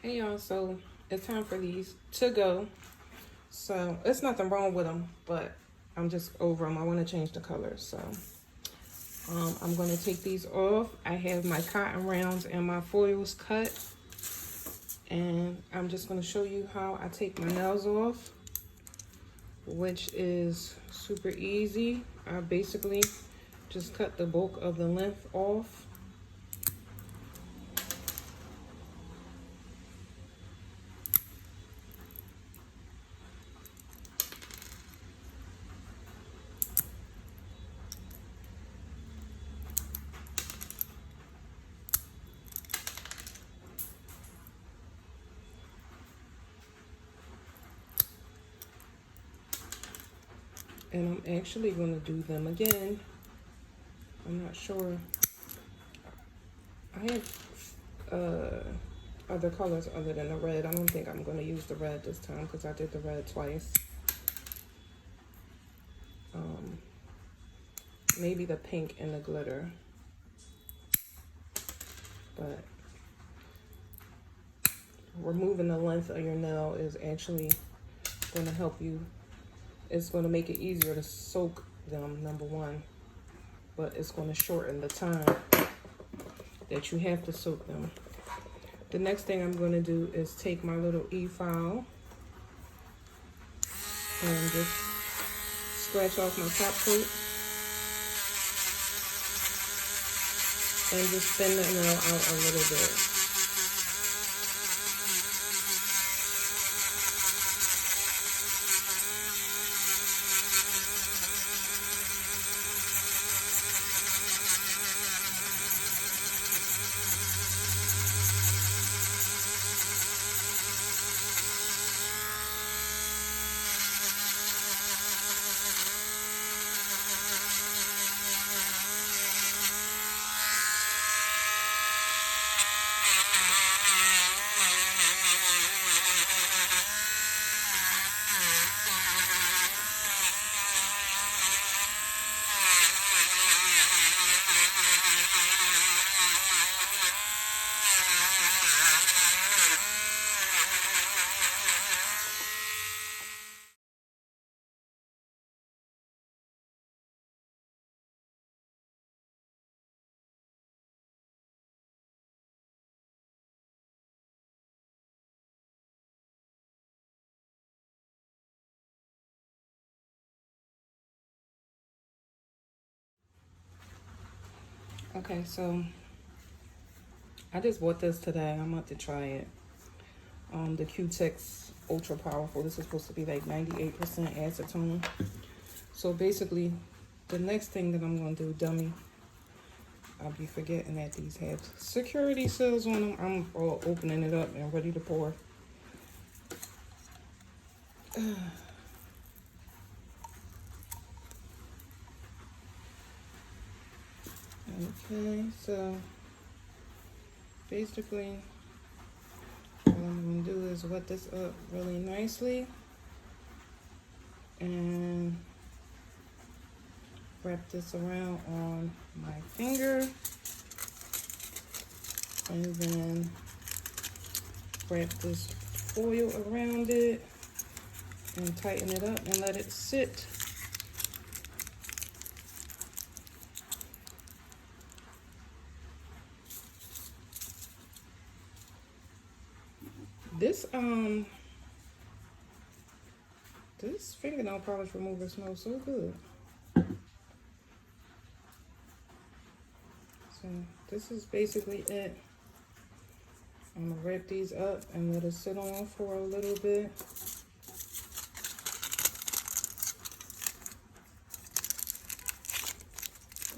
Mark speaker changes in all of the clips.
Speaker 1: Hey y'all, so it's time for these to go. So it's nothing wrong with them, but I'm just over them. I want to change the color. So I'm going to take these off. I have my cotton rounds and my foils cut. And I'm just going to show you how I take my nails off, which is super easy. I basically just cut the bulk of the length off. And I'm actually going to do them again. I'm not sure. I have other colors other than the red. I don't think I'm going to use the red this time because I did the red twice. Maybe the pink and the glitter. But removing the length of your nail is actually going to help you. It's going to make it easier to soak them, number one. But it's going to shorten the time that you have to soak them. The next thing I'm going to do is take my little e-file and just scratch off my top coat and just thin the nail out a little bit. Okay, so I just bought this today. I'm about to try it. The Q-Tex Ultra Powerful. This is supposed to be like 98% acetone. So basically, the next thing that I'm going to do, dummy, I'll be forgetting that these have security seals on them. I'm all opening it up and ready to pour. Okay, so basically, what I'm going to do is wet this up really nicely and wrap this around on my finger and then wrap this foil around it and tighten it up and let it sit. This fingernail polish remover smells so good. So this is basically it. I'm gonna wrap these up and let it sit on for a little bit.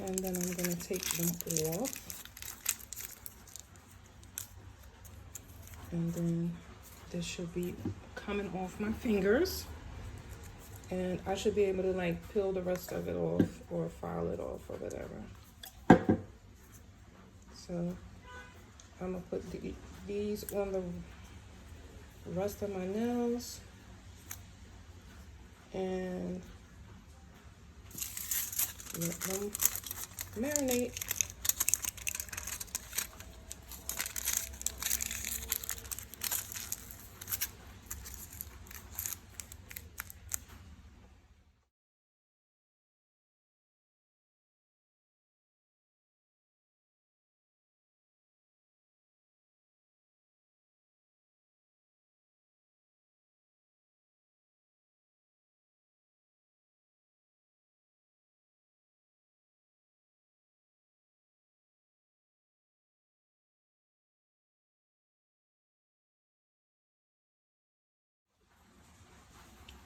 Speaker 1: And then I'm gonna take them off. And then this should be coming off my fingers. And I should be able to like peel the rest of it off or file it off or whatever. So I'm gonna put these on the rest of my nails and let them marinate.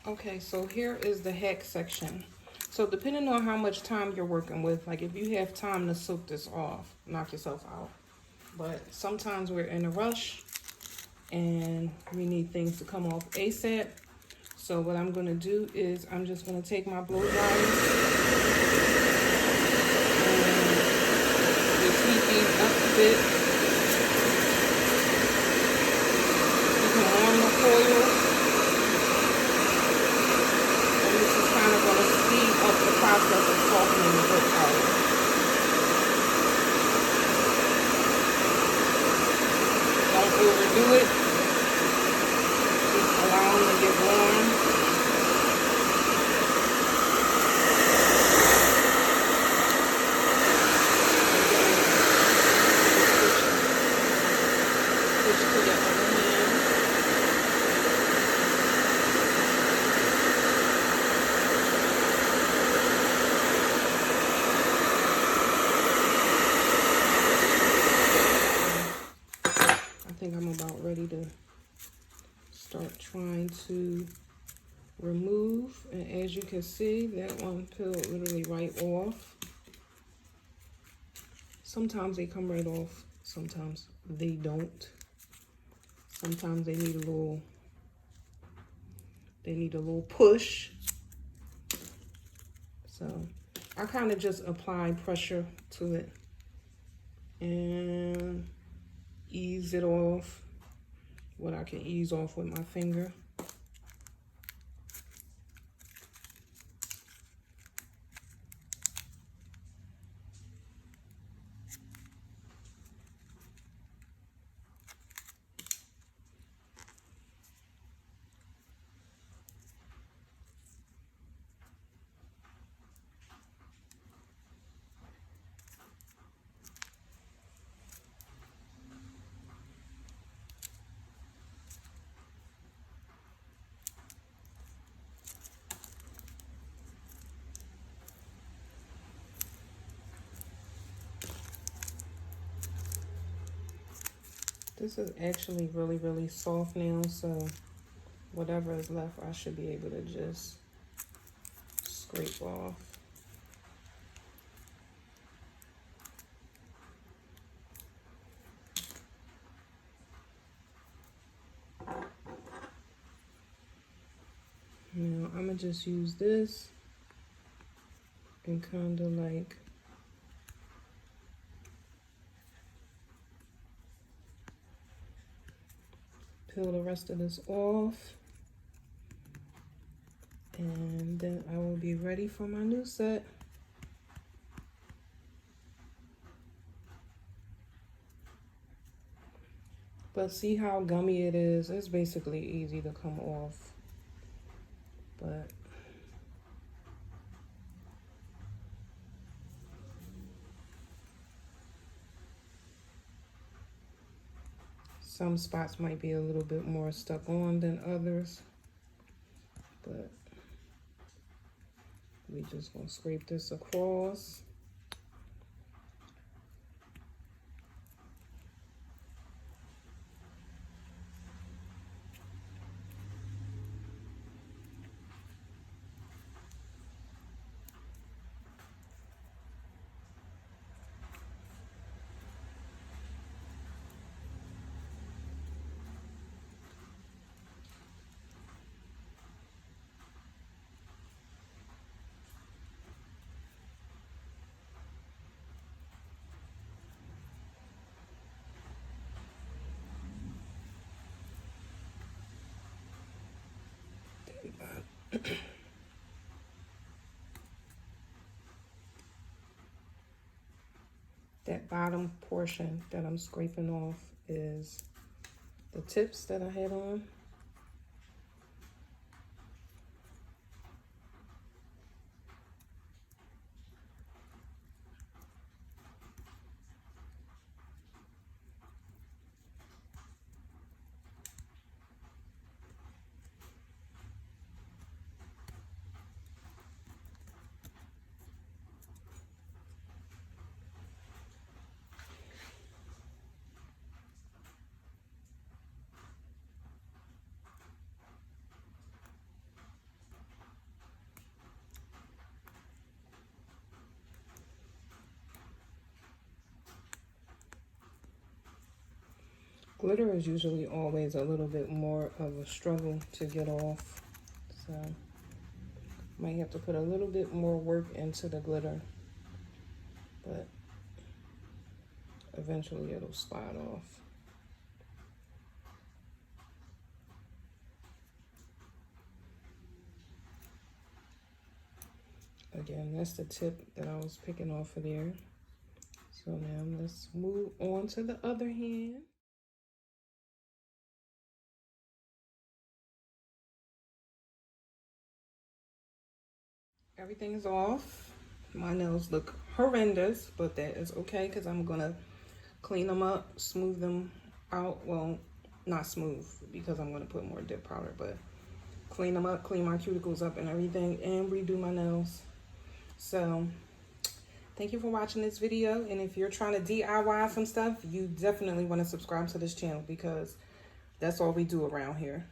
Speaker 1: Okay, so here is the hack section. So depending on how much time you're working with, like if you have time to soak this off, knock yourself out. But sometimes we're in a rush and we need things to come off ASAP. So what I'm gonna do is I'm just gonna take my blow dryer and just heat these up a bit. You can warm the coils. This is kind of going to speed up the process of softening the brick out. Don't overdo it. Just allow them to get warm. Switch to the other hand. I think I'm about ready to start trying to remove, and as you can see, that one peeled literally right off. Sometimes they come right off, sometimes they don't. Sometimes they need a little push. So I kind of just apply pressure to it and ease it off what I can ease off with my finger. This is actually really, really soft now, so whatever is left, I should be able to just scrape off. Now, I'm gonna just use this and kind of like peel the rest of this off, and then I will be ready for my new set. But see how gummy it is? It's basically easy to come off, but some spots might be a little bit more stuck on than others, but we just gonna scrape this across. That bottom portion that I'm scraping off is the tips that I had on. Glitter is usually always a little bit more of a struggle to get off. So might have to put a little bit more work into the glitter, but eventually it'll slide off. Again, that's the tip that I was picking off of there. So now let's move on to the other hand. Everything is off. My nails look horrendous, but that is okay because I'm gonna clean them up, smooth them out. Well, not smooth because I'm gonna put more dip powder, but clean them up, clean my cuticles up and everything, and redo my nails. So thank you for watching this video, and if you're trying to DIY some stuff, you definitely want to subscribe to this channel because that's all we do around here.